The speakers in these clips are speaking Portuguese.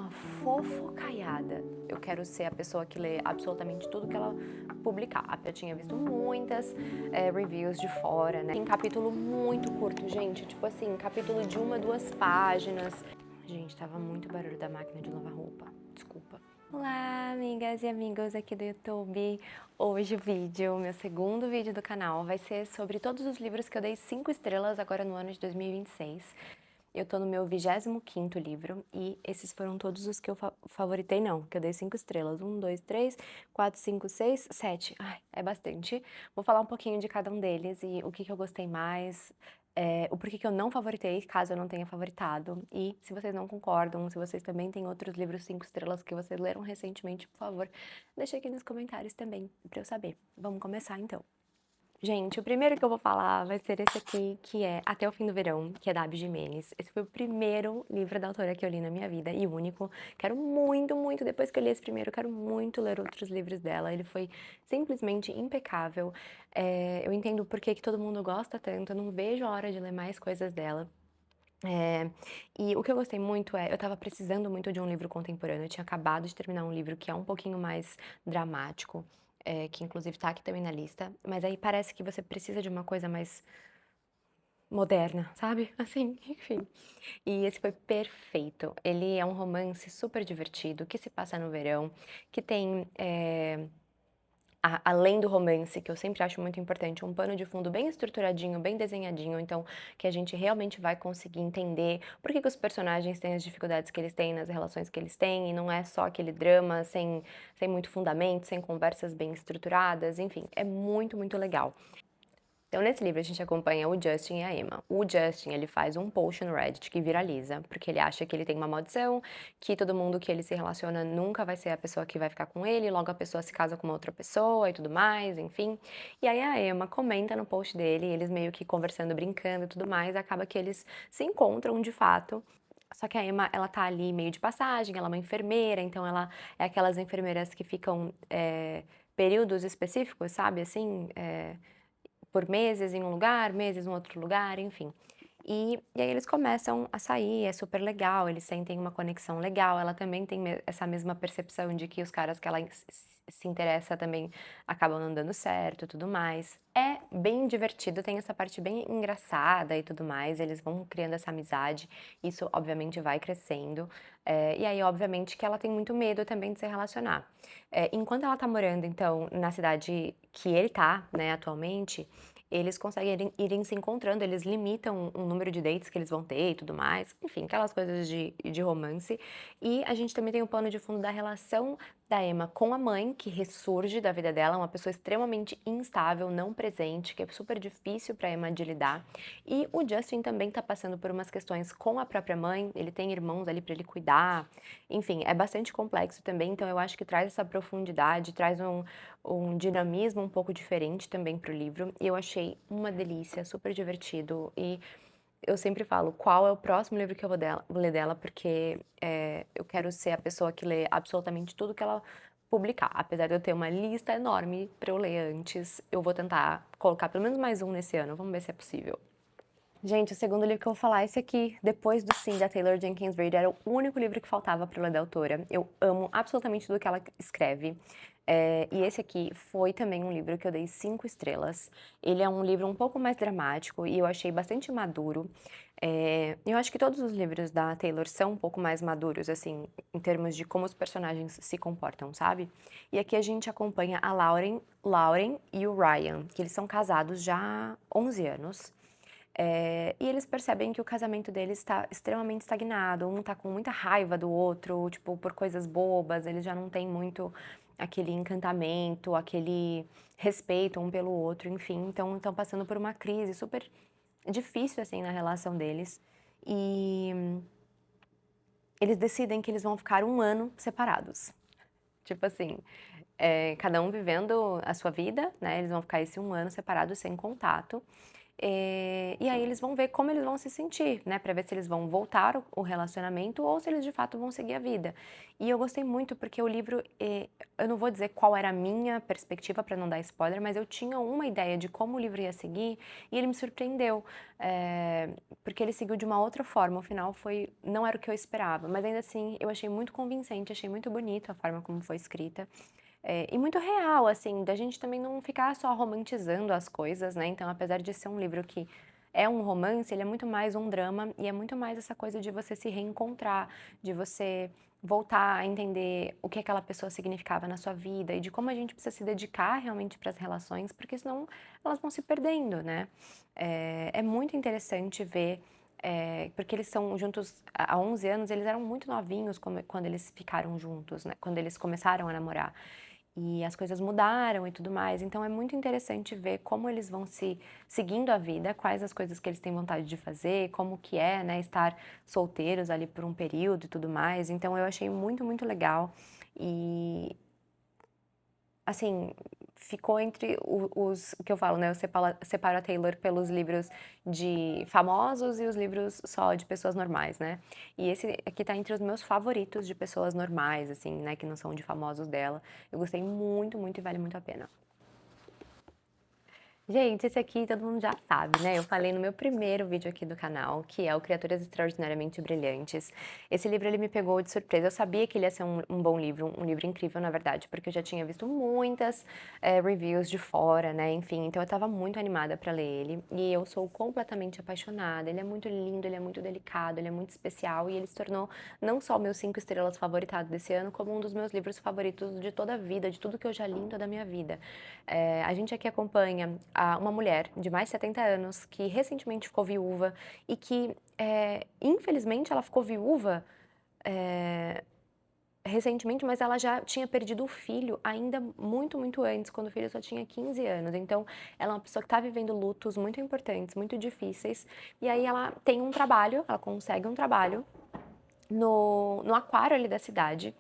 uma fofocaiada. Eu quero ser a pessoa que lê absolutamente tudo que ela publicar. Eu tinha visto muitas reviews de fora, né? Tem capítulo muito curto, gente. Tipo assim, capítulo de 1, 2 páginas. Gente, tava muito barulho da máquina de lavar roupa. Desculpa. Olá, amigas e amigos aqui do YouTube. Hoje o vídeo, meu segundo vídeo do canal, vai ser sobre todos os livros que eu dei 5 estrelas agora no ano de 2026. Eu tô no meu 25º livro e esses foram todos os que eu favoritei, não, que eu dei 5 estrelas. 1, 2, 3, 4, 5, 6, 7. Ai, é bastante. Vou falar um pouquinho de cada um deles e o que eu gostei mais, o porquê que eu não favoritei, caso eu não tenha favoritado. E se vocês não concordam, se vocês também têm outros livros 5 estrelas que vocês leram recentemente, por favor, deixa aqui nos comentários também, pra eu saber. Vamos começar então. Gente, o primeiro que eu vou falar vai ser esse aqui, que é Até o Fim do Verão, que é da Abby Jimenez. Esse foi o primeiro livro da autora que eu li na minha vida, e único. Quero muito, muito, depois que eu li esse primeiro, quero muito ler outros livros dela. Ele foi simplesmente impecável. Eu entendo por que todo mundo gosta tanto, eu não vejo a hora de ler mais coisas dela. E o que eu gostei muito eu tava precisando muito de um livro contemporâneo, eu tinha acabado de terminar um livro que é um pouquinho mais dramático, que inclusive tá aqui também na lista, mas aí parece que você precisa de uma coisa mais moderna, sabe? Assim, enfim. E esse foi perfeito. Ele é um romance super divertido, que se passa no verão, que tem, além do romance, que eu sempre acho muito importante, um pano de fundo bem estruturadinho, bem desenhadinho, então que a gente realmente vai conseguir entender por que os personagens têm as dificuldades que eles têm nas relações que eles têm, e não é só aquele drama sem muito fundamento, sem conversas bem estruturadas, enfim, é muito, muito legal. Então, nesse livro, a gente acompanha o Justin e a Emma. O Justin, ele faz um post no Reddit que viraliza, porque ele acha que ele tem uma maldição, que todo mundo que ele se relaciona nunca vai ser a pessoa que vai ficar com ele, logo a pessoa se casa com uma outra pessoa e tudo mais, enfim. E aí a Emma comenta no post dele, eles meio que conversando, brincando e tudo mais, acaba que eles se encontram de fato. Só que a Emma, ela tá ali meio de passagem, ela é uma enfermeira, então ela é aquelas enfermeiras que ficam períodos específicos, sabe, assim, por meses em um lugar, meses em outro lugar, enfim. E aí eles começam a sair, é super legal, eles sentem uma conexão legal, ela também tem essa mesma percepção de que os caras que ela se interessa também acabam não dando certo e tudo mais. É bem divertido, tem essa parte bem engraçada e tudo mais, eles vão criando essa amizade, isso obviamente vai crescendo, e aí obviamente que ela tem muito medo também de se relacionar. Enquanto ela tá morando então na cidade que ele tá, né, atualmente, eles conseguem irem se encontrando, eles limitam o número de dates que eles vão ter e tudo mais, enfim, aquelas coisas de romance. E a gente também tem o pano de fundo da relação da Emma com a mãe, que ressurge da vida dela, uma pessoa extremamente instável, não presente, que é super difícil para Emma de lidar. E o Justin também tá passando por umas questões com a própria mãe, ele tem irmãos ali para ele cuidar, enfim, é bastante complexo também, então eu acho que traz essa profundidade, traz um dinamismo um pouco diferente também para o livro, e eu achei uma delícia, super divertido, e eu sempre falo, qual é o próximo livro que eu vou ler dela, porque eu quero ser a pessoa que lê absolutamente tudo que ela publicar, apesar de eu ter uma lista enorme para eu ler antes, eu vou tentar colocar pelo menos mais um nesse ano, vamos ver se é possível. Gente, o segundo livro que eu vou falar é esse aqui, Depois do Sim, da Taylor Jenkins Reid. Era o único livro que faltava para eu ler da autora. Eu amo absolutamente tudo que ela escreve. E esse aqui foi também um livro que eu dei 5 estrelas. Ele é um livro um pouco mais dramático e eu achei bastante maduro. Eu acho que todos os livros da Taylor são um pouco mais maduros, assim, em termos de como os personagens se comportam, sabe? E aqui a gente acompanha a Lauren e o Ryan, que eles são casados já há 11 anos. E eles percebem que o casamento deles está extremamente estagnado, um tá com muita raiva do outro, tipo, por coisas bobas, eles já não têm muito aquele encantamento, aquele respeito um pelo outro, enfim, então estão passando por uma crise super difícil, assim, na relação deles. E eles decidem que eles vão ficar 1 ano separados. Tipo assim, cada um vivendo a sua vida, né? Eles vão ficar esse 1 ano separados sem contato. E aí eles vão ver como eles vão se sentir, né, pra ver se eles vão voltar o relacionamento ou se eles de fato vão seguir a vida. E eu gostei muito porque o livro, eu não vou dizer qual era a minha perspectiva para não dar spoiler, mas eu tinha uma ideia de como o livro ia seguir e ele me surpreendeu, porque ele seguiu de uma outra forma, o final foi não era o que eu esperava, mas ainda assim eu achei muito convincente, achei muito bonito a forma como foi escrita. E muito real, assim, da gente também não ficar só romantizando as coisas, né, então apesar de ser um livro que é um romance, ele é muito mais um drama e é muito mais essa coisa de você se reencontrar, de você voltar a entender o que aquela pessoa significava na sua vida e de como a gente precisa se dedicar realmente para as relações, porque senão elas vão se perdendo, né. É muito interessante ver, porque eles são juntos há 11 anos, eles eram muito novinhos quando eles ficaram juntos, né, quando eles começaram a namorar. E as coisas mudaram e tudo mais, então é muito interessante ver como eles vão se seguindo a vida, quais as coisas que eles têm vontade de fazer, como que é, né, estar solteiros ali por um período e tudo mais. Então eu achei muito, muito legal. E assim, ficou entre os o que eu falo, né, eu separo a Taylor pelos livros de famosos e os livros só de pessoas normais, né. E esse aqui tá entre os meus favoritos de pessoas normais, assim, né, que não são de famosos dela. Eu gostei muito, muito e vale muito a pena. Gente, esse aqui todo mundo já sabe, né, eu falei no meu primeiro vídeo aqui do canal, que é o Criaturas Extraordinariamente Brilhantes. Esse livro ele me pegou de surpresa, eu sabia que ele ia ser um bom livro, um livro incrível na verdade, porque eu já tinha visto muitas, reviews de fora, né, enfim, então eu estava muito animada para ler ele, e eu sou completamente apaixonada, ele é muito lindo, ele é muito delicado, ele é muito especial e ele se tornou não só o meu 5 estrelas favoritado desse ano, como um dos meus livros favoritos de toda a vida, de tudo que eu já li em toda a minha vida. A gente aqui acompanha uma mulher de mais de 70 anos que recentemente ficou viúva e que, infelizmente, ela ficou viúva, eh, recentemente, mas ela já tinha perdido o filho ainda muito, muito antes, quando o filho só tinha 15 anos. Então, ela é uma pessoa que está vivendo lutos muito importantes, muito difíceis. E aí ela tem um trabalho, ela consegue um trabalho no aquário ali da cidade,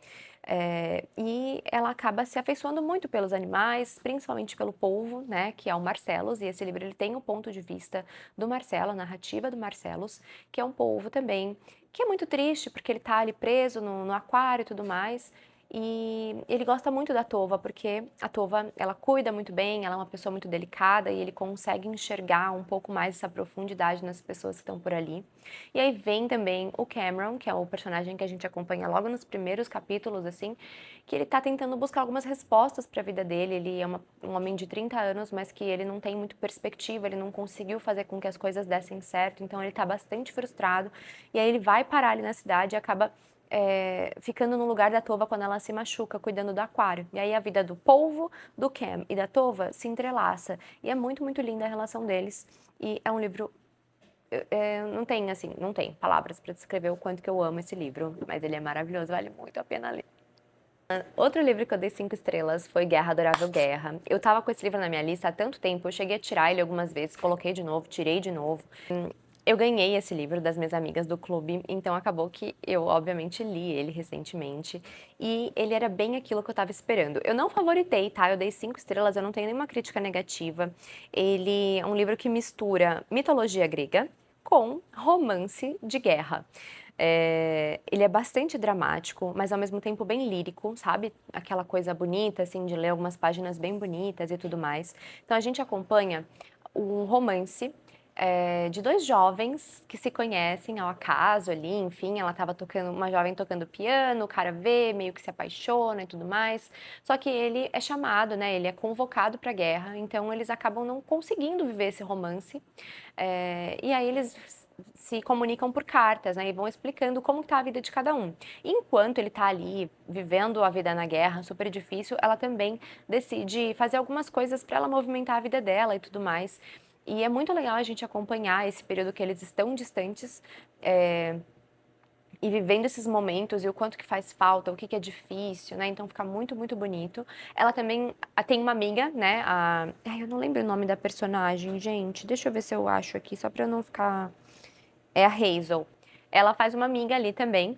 e ela acaba se afeiçoando muito pelos animais, principalmente pelo polvo, né, que é o Marcellus, e esse livro ele tem o ponto de vista do Marcelo, a narrativa do Marcellus, que é um polvo também, que é muito triste, porque ele tá ali preso no aquário e tudo mais, e ele gosta muito da Tova, porque a Tova, ela cuida muito bem, ela é uma pessoa muito delicada e ele consegue enxergar um pouco mais essa profundidade nas pessoas que estão por ali. E aí vem também o Cameron, que é o personagem que a gente acompanha logo nos primeiros capítulos, assim, que ele tá tentando buscar algumas respostas para a vida dele. Ele é um homem de 30 anos, mas que ele não tem muito perspectiva, ele não conseguiu fazer com que as coisas dessem certo, então ele tá bastante frustrado. E aí ele vai parar ali na cidade e acaba ficando no lugar da Tova quando ela se machuca, cuidando do aquário. E aí a vida do polvo, do Cam e da Tova se entrelaça. E é muito, muito linda a relação deles. E é um livro não tem, assim, não tem palavras para descrever o quanto que eu amo esse livro, mas ele é maravilhoso, vale muito a pena ler. Outro livro que eu dei 5 estrelas foi Guerra, Adorável Guerra. Eu tava com esse livro na minha lista há tanto tempo, eu cheguei a tirar ele algumas vezes, coloquei de novo, tirei de novo. Eu ganhei esse livro das minhas amigas do clube, então acabou que eu, obviamente, li ele recentemente. E ele era bem aquilo que eu tava esperando. Eu não favoritei, tá? Eu dei 5 estrelas, eu não tenho nenhuma crítica negativa. Ele é um livro que mistura mitologia grega com romance de guerra. Ele é bastante dramático, mas ao mesmo tempo bem lírico, sabe? Aquela coisa bonita, assim, de ler algumas páginas bem bonitas e tudo mais. Então a gente acompanha um romance de 2 jovens que se conhecem ao acaso ali, enfim, ela estava tocando, uma jovem tocando piano, o cara vê, meio que se apaixona e tudo mais. Só que ele é chamado, né? Ele é convocado para a guerra, então eles acabam não conseguindo viver esse romance. E aí eles se comunicam por cartas, né, e vão explicando como está a vida de cada um. Enquanto ele está ali vivendo a vida na guerra, super difícil, ela também decide fazer algumas coisas para ela movimentar a vida dela e tudo mais. E é muito legal a gente acompanhar esse período que eles estão distantes, e vivendo esses momentos e o quanto que faz falta, o que que é difícil, né, então fica muito, muito bonito. Ela também tem uma amiga, né, ai, eu não lembro o nome da personagem, gente, deixa eu ver se eu acho aqui, só pra eu não ficar... É a Hazel. Ela faz uma amiga ali também,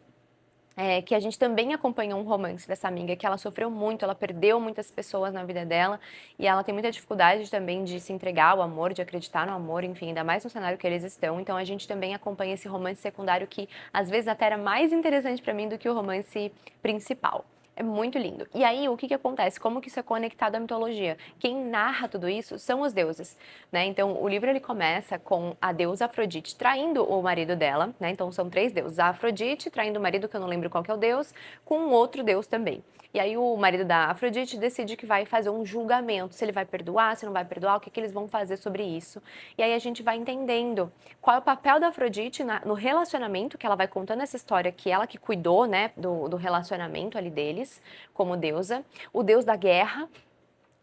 Que a gente também acompanhou um romance dessa amiga que ela sofreu muito, ela perdeu muitas pessoas na vida dela, e ela tem muita dificuldade também de se entregar ao amor, de acreditar no amor, enfim, ainda mais no cenário que eles estão. Então a gente também acompanha esse romance secundário que às vezes até era mais interessante pra mim do que o romance principal. É muito lindo. E aí, o que que acontece? Como que isso é conectado à mitologia? Quem narra tudo isso são os deuses, né? Então, o livro ele começa com a deusa Afrodite traindo o marido dela, né? Então, são três deuses. A Afrodite traindo o marido, que eu não lembro qual que é o deus, com um outro deus também. E aí, o marido da Afrodite decide que vai fazer um julgamento, se ele vai perdoar, se não vai perdoar, o que que eles vão fazer sobre isso. E aí, a gente vai entendendo qual é o papel da Afrodite no relacionamento, que ela vai contando essa história, que ela que cuidou, né, do relacionamento ali deles, como deusa. O deus da guerra,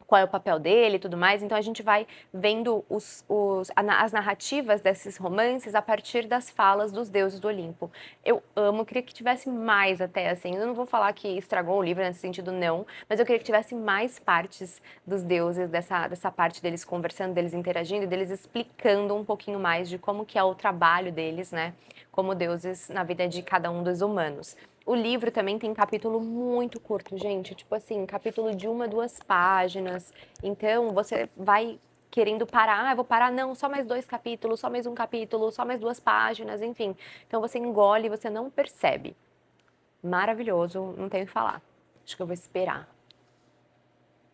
qual é o papel dele e tudo mais. Então a gente vai vendo as narrativas desses romances a partir das falas dos deuses do Olimpo. Eu amo, queria que tivesse mais até, assim, eu não vou falar que estragou o livro nesse sentido, não, mas eu queria que tivesse mais partes dos deuses, dessa parte deles conversando, deles interagindo e deles explicando um pouquinho mais de como que é o trabalho deles, né, como deuses na vida de cada um dos humanos. O livro também tem capítulo muito curto, gente, tipo assim, capítulo de 1, 2 páginas. Então, você vai querendo parar, eu vou parar, não, só mais 2 capítulos, só mais 1 capítulo, só mais 2 páginas, enfim. Então você engole, você não percebe. Maravilhoso, não tenho o que falar. Acho que eu vou esperar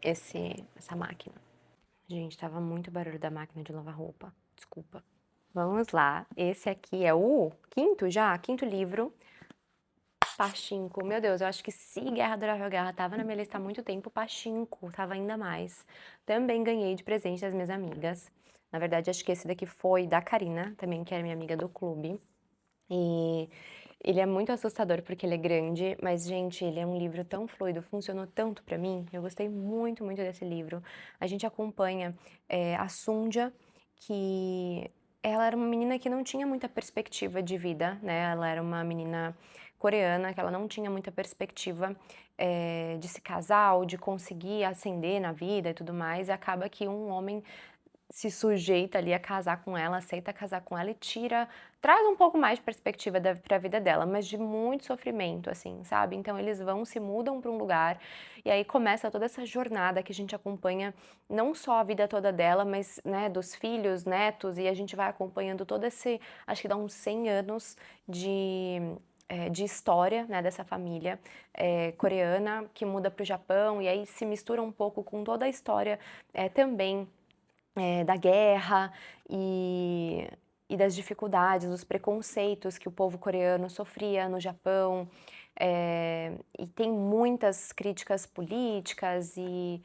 essa máquina. Gente, tava muito barulho da máquina de lavar roupa. Desculpa. Vamos lá. Esse aqui é o quinto já, quinto livro. Pachinko, meu Deus, eu acho que se Guerra Adorável Guerra tava na minha lista há muito tempo, Pachinko tava ainda mais. Também ganhei de presente das minhas amigas. Na verdade, acho que esse daqui foi da Karina, também que era minha amiga do clube. E ele é muito assustador porque ele é grande, mas, gente, ele é um livro tão fluido, funcionou tanto pra mim. Eu gostei muito, muito desse livro. A gente acompanha a Sunja, que ela era uma menina que não tinha muita perspectiva de vida, né? Ela era uma menina coreana que ela não tinha muita perspectiva de se casar ou de conseguir ascender na vida e tudo mais. E acaba que um homem se sujeita ali a casar com ela, aceita casar com ela e traz um pouco mais de perspectiva pra vida dela, mas de muito sofrimento, assim, sabe? Então eles se mudam pra um lugar, e aí começa toda essa jornada que a gente acompanha não só a vida toda dela, mas, né, dos filhos, netos, e a gente vai acompanhando todo acho que dá uns 100 anos de história, né, dessa família coreana que muda para o Japão, e aí se mistura um pouco com toda a história também da guerra e, e das dificuldades, dos preconceitos que o povo coreano sofria no Japão. E tem muitas críticas políticas e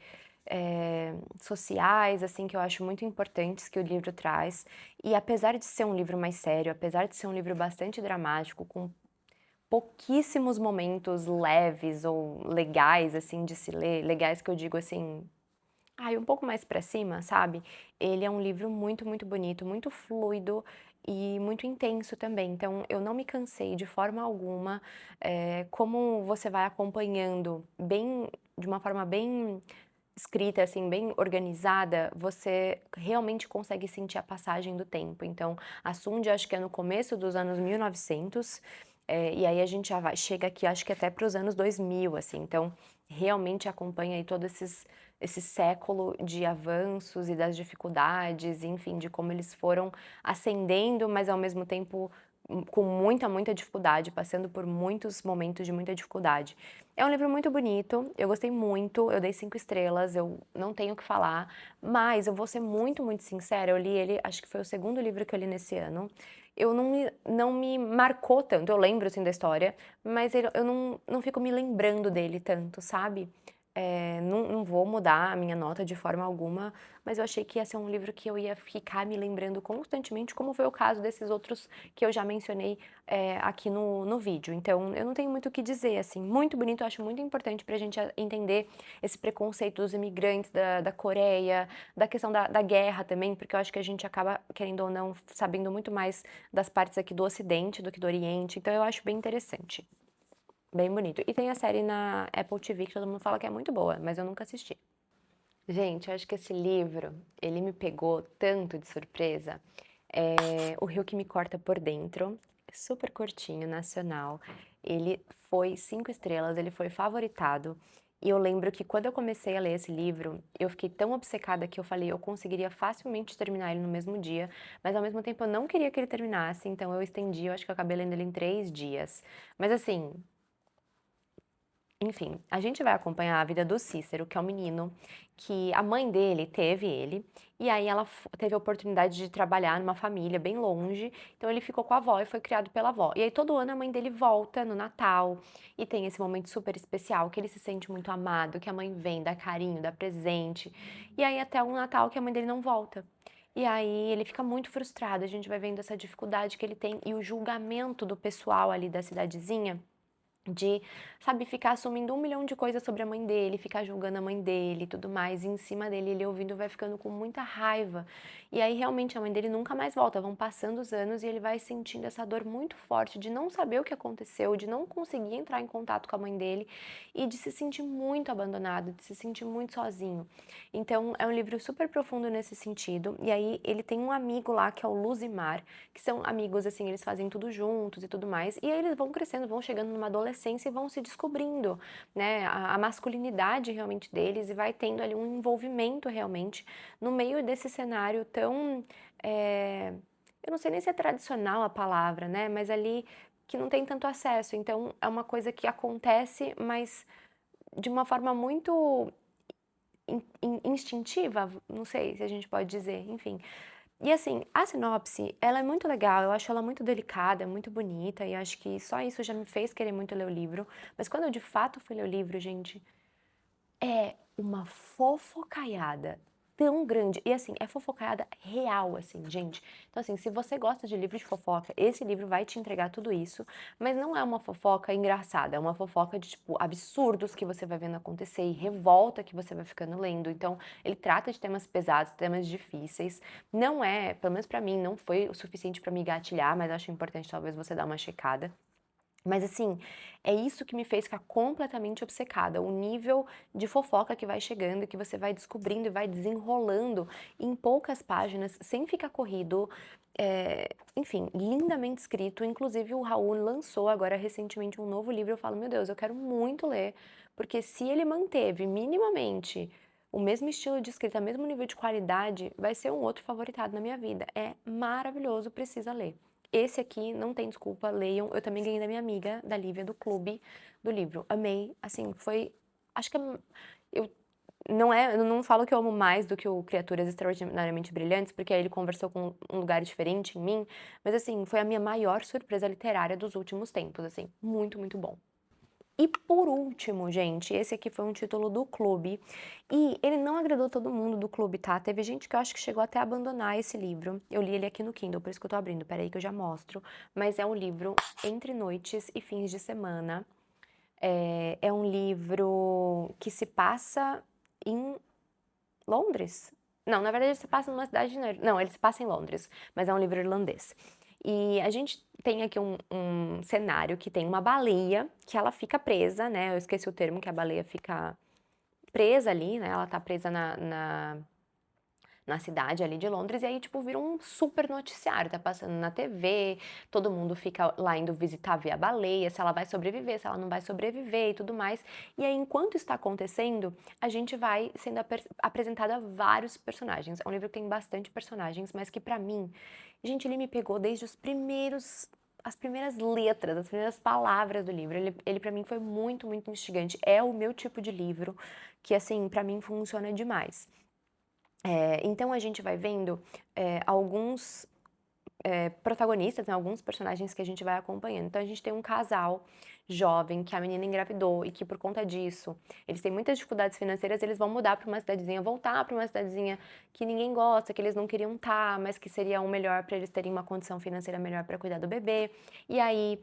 sociais, assim, que eu acho muito importantes que o livro traz. E apesar de ser um livro mais sério, apesar de ser um livro bastante dramático, com pouquíssimos momentos leves ou legais, assim, de se ler, legais que eu digo assim, ai, um pouco mais pra cima, sabe? Ele é um livro muito, muito bonito, muito fluido e muito intenso também. Então, eu não me cansei de forma alguma. Como você vai acompanhando de uma forma bem escrita, assim, bem organizada, você realmente consegue sentir a passagem do tempo. Então, a Sundia, acho que é no começo dos anos 1900, e aí a gente já chega aqui, acho que até para os anos 2000, assim. Então, realmente acompanha aí todo esse século de avanços e das dificuldades, enfim, de como eles foram ascendendo, mas ao mesmo tempo com muita, muita dificuldade, passando por muitos momentos de muita dificuldade. É um livro muito bonito, eu gostei muito, eu dei 5 estrelas, eu não tenho o que falar, mas eu vou ser muito, muito sincera, eu li ele, acho que foi o segundo livro que eu li nesse ano. Eu não me marcou tanto, eu lembro assim da história, mas eu não fico me lembrando dele tanto, sabe? Não vou mudar a minha nota de forma alguma, mas eu achei que ia ser um livro que eu ia ficar me lembrando constantemente, como foi o caso desses outros que eu já mencionei aqui no vídeo. Então, eu não tenho muito o que dizer, assim, muito bonito, eu acho muito importante pra gente entender esse preconceito dos imigrantes da Coreia, da questão da guerra também, porque eu acho que a gente acaba, querendo ou não, sabendo muito mais das partes aqui do Ocidente do que do Oriente, então eu acho bem interessante. Bem bonito. E tem a série na Apple TV que todo mundo fala que é muito boa, mas eu nunca assisti. Gente, eu acho que esse livro, ele me pegou tanto de surpresa. O Rio que me corta por dentro, super curtinho, nacional. Ele foi 5 estrelas, ele foi favoritado. E eu lembro que quando eu comecei a ler esse livro, eu fiquei tão obcecada que eu falei: "Eu conseguiria facilmente terminar ele no mesmo dia", mas ao mesmo tempo eu não queria que ele terminasse, então eu estendi, eu acho que eu acabei lendo ele em 3 dias. Mas assim, enfim, a gente vai acompanhar a vida do Cícero, que é um menino que a mãe dele teve ele, e aí ela teve a oportunidade de trabalhar numa família bem longe, então ele ficou com a avó e foi criado pela avó. E aí todo ano a mãe dele volta no Natal e tem esse momento super especial, que ele se sente muito amado, que a mãe vem, dá carinho, dá presente. E aí até o Natal que a mãe dele não volta. E aí ele fica muito frustrado, a gente vai vendo essa dificuldade que ele tem e o julgamento do pessoal ali da cidadezinha de, sabe, ficar assumindo 1 milhão de coisas sobre a mãe dele, ficar julgando a mãe dele e tudo mais, e em cima dele, ele ouvindo vai ficando com muita raiva. E aí realmente a mãe dele nunca mais volta, vão passando os anos e ele vai sentindo essa dor muito forte de não saber o que aconteceu, de não conseguir entrar em contato com a mãe dele e de se sentir muito abandonado, de se sentir muito sozinho. Então é um livro super profundo nesse sentido, e aí ele tem um amigo lá que é o Luzimar, que são amigos, assim, eles fazem tudo juntos e tudo mais, e aí eles vão crescendo, vão chegando numa adolescência e vão se descobrindo, né, a masculinidade realmente deles e vai tendo ali um envolvimento realmente no meio desse cenário tão, eu não sei nem se é tradicional a palavra, né, mas ali que não tem tanto acesso, então é uma coisa que acontece, mas de uma forma muito instintiva, não sei se a gente pode dizer, enfim. E assim, a sinopse, ela é muito legal, eu acho ela muito delicada, muito bonita, e acho que só isso já me fez querer muito ler o livro. Mas quando eu de fato fui ler o livro, gente, é uma fofocaiada tão grande. E assim, é fofocaiada real, assim, gente. Então, assim, se você gosta de livro de fofoca, esse livro vai te entregar tudo isso. Mas não é uma fofoca engraçada, é uma fofoca de, tipo, absurdos que você vai vendo acontecer e revolta que você vai ficando lendo. Então, ele trata de temas pesados, temas difíceis. Não é, pelo menos pra mim, não foi o suficiente pra me gatilhar, mas acho importante talvez você dar uma checada. Mas assim, é isso que me fez ficar completamente obcecada, o nível de fofoca que vai chegando, que você vai descobrindo e vai desenrolando em poucas páginas, sem ficar corrido, enfim, lindamente escrito. Inclusive o Raul lançou agora recentemente um novo livro, eu falo: "Meu Deus, eu quero muito ler", porque se ele manteve minimamente o mesmo estilo de escrita, mesmo nível de qualidade, vai ser um outro favoritado na minha vida. É maravilhoso, precisa ler. Esse aqui não tem desculpa, leiam. Eu também ganhei da minha amiga, da Lívia, do clube do livro. Amei, assim, foi acho que eu eu não falo que eu amo mais do que o Criaturas Extraordinariamente Brilhantes, porque aí ele conversou com um lugar diferente em mim, mas assim, foi a minha maior surpresa literária dos últimos tempos, assim, muito, muito bom. E por último, gente, esse aqui foi um título do clube, e ele não agradou todo mundo do clube, tá? Teve gente que eu acho que chegou até a abandonar esse livro. Eu li ele aqui no Kindle, por isso que eu tô abrindo, espera aí que eu já mostro. Mas é um livro entre noites e fins de semana. É um livro que se passa em Londres? Não, na verdade ele se passa numa cidade não, ele se passa em Londres, mas é um livro irlandês. E a gente tem aqui um cenário que tem uma baleia, que ela fica presa, né, eu esqueci o termo, que a baleia fica presa ali, né, ela tá presa na cidade ali de Londres, e aí, tipo, vira um super noticiário, tá passando na TV, todo mundo fica lá indo visitar, ver a baleia, se ela vai sobreviver, se ela não vai sobreviver e tudo mais. E aí, enquanto está acontecendo, a gente vai sendo apresentada a vários personagens. É um livro que tem bastante personagens, mas que pra mim, gente, ele me pegou desde as primeiras letras, as primeiras palavras do livro. Ele para mim foi muito, muito instigante. É o meu tipo de livro que, assim, pra mim funciona demais. Então a gente vai vendo, alguns, protagonistas, né, alguns personagens que a gente vai acompanhando. Então a gente tem um casal jovem que a menina engravidou e que por conta disso, eles têm muitas dificuldades financeiras, eles vão mudar para uma cidadezinha, voltar para uma cidadezinha que ninguém gosta, que eles não queriam estar, mas que seria o melhor para eles terem uma condição financeira melhor para cuidar do bebê. E aí,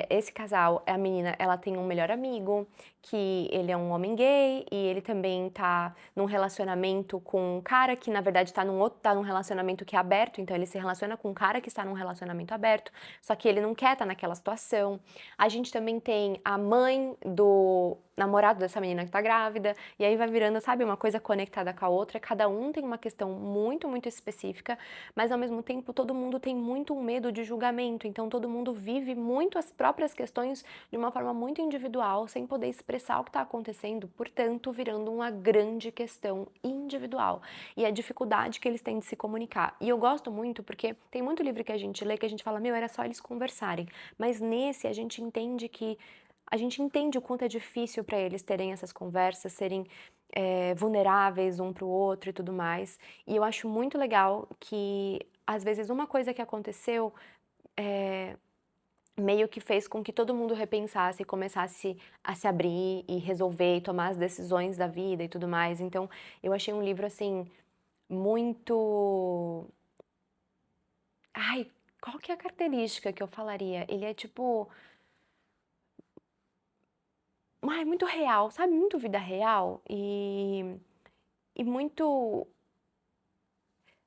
esse casal, a menina, ela tem um melhor amigo, que ele é um homem gay e ele também tá num relacionamento com um cara que na verdade tá num relacionamento que é aberto, então ele se relaciona com um cara que está num relacionamento aberto, só que ele não quer estar naquela situação. A gente também tem a mãe do namorado dessa menina que tá grávida, e aí vai virando, sabe, uma coisa conectada com a outra, cada um tem uma questão muito, muito específica, mas ao mesmo tempo todo mundo tem muito um medo de julgamento, então todo mundo vive muito muito as próprias questões de uma forma muito individual, sem poder expressar o que está acontecendo, portanto, virando uma grande questão individual. E a dificuldade que eles têm de se comunicar. E eu gosto muito porque tem muito livro que a gente lê que a gente fala, meu, era só eles conversarem. Mas nesse a gente entende o quanto é difícil para eles terem essas conversas, serem vulneráveis um para o outro e tudo mais. E eu acho muito legal que, às vezes, uma coisa que aconteceu eh, meio que fez com que todo mundo repensasse e começasse a se abrir e resolver e tomar as decisões da vida e tudo mais. Então, eu achei um livro, assim, muito. Ai, qual que é a característica que eu falaria? Ele é tipo. Ai, muito real, sabe? Muito vida real e muito.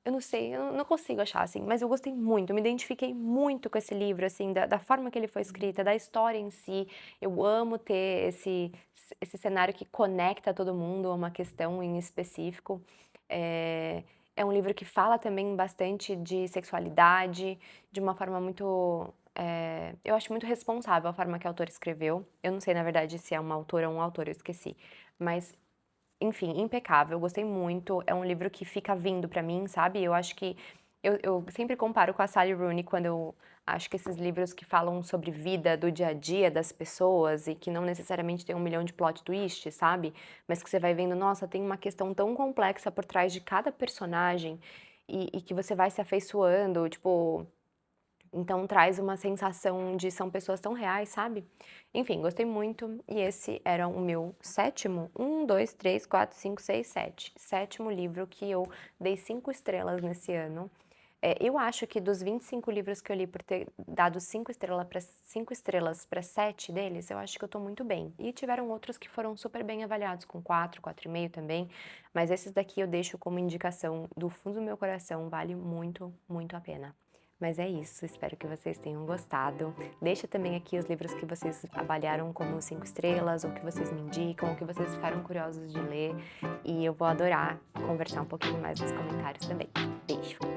Eu não sei, eu não consigo achar, assim, mas eu gostei muito, eu me identifiquei muito com esse livro, assim, da forma que ele foi escrita, da história em si. Eu amo ter esse cenário que conecta todo mundo a uma questão em específico. É, é um livro que fala também bastante de sexualidade, de uma forma muito. Eu acho muito responsável a forma que a autora escreveu. Eu não sei, na verdade, se é uma autora ou um autor, eu esqueci. Mas enfim, impecável, gostei muito, é um livro que fica vindo pra mim, sabe, eu acho que eu sempre comparo com a Sally Rooney quando eu acho que esses livros que falam sobre vida do dia a dia das pessoas e que não necessariamente tem 1 milhão de plot twists, sabe, mas que você vai vendo, nossa, tem uma questão tão complexa por trás de cada personagem e que você vai se afeiçoando, tipo, então traz uma sensação de são pessoas tão reais, sabe. Enfim, gostei muito e esse era o meu sétimo 7º livro que eu dei 5 estrelas nesse ano. Eu acho que dos 25 livros que eu li por ter dado 5 estrelas para 7 deles, eu acho que eu tô muito bem. E tiveram outros que foram super bem avaliados com 4,5 também, mas esses daqui eu deixo como indicação do fundo do meu coração, vale muito, muito a pena. Mas é isso, espero que vocês tenham gostado. Deixa também aqui os livros que vocês avaliaram como 5 estrelas, ou que vocês me indicam, ou que vocês ficaram curiosos de ler, e eu vou adorar conversar um pouquinho mais nos comentários também. Beijo!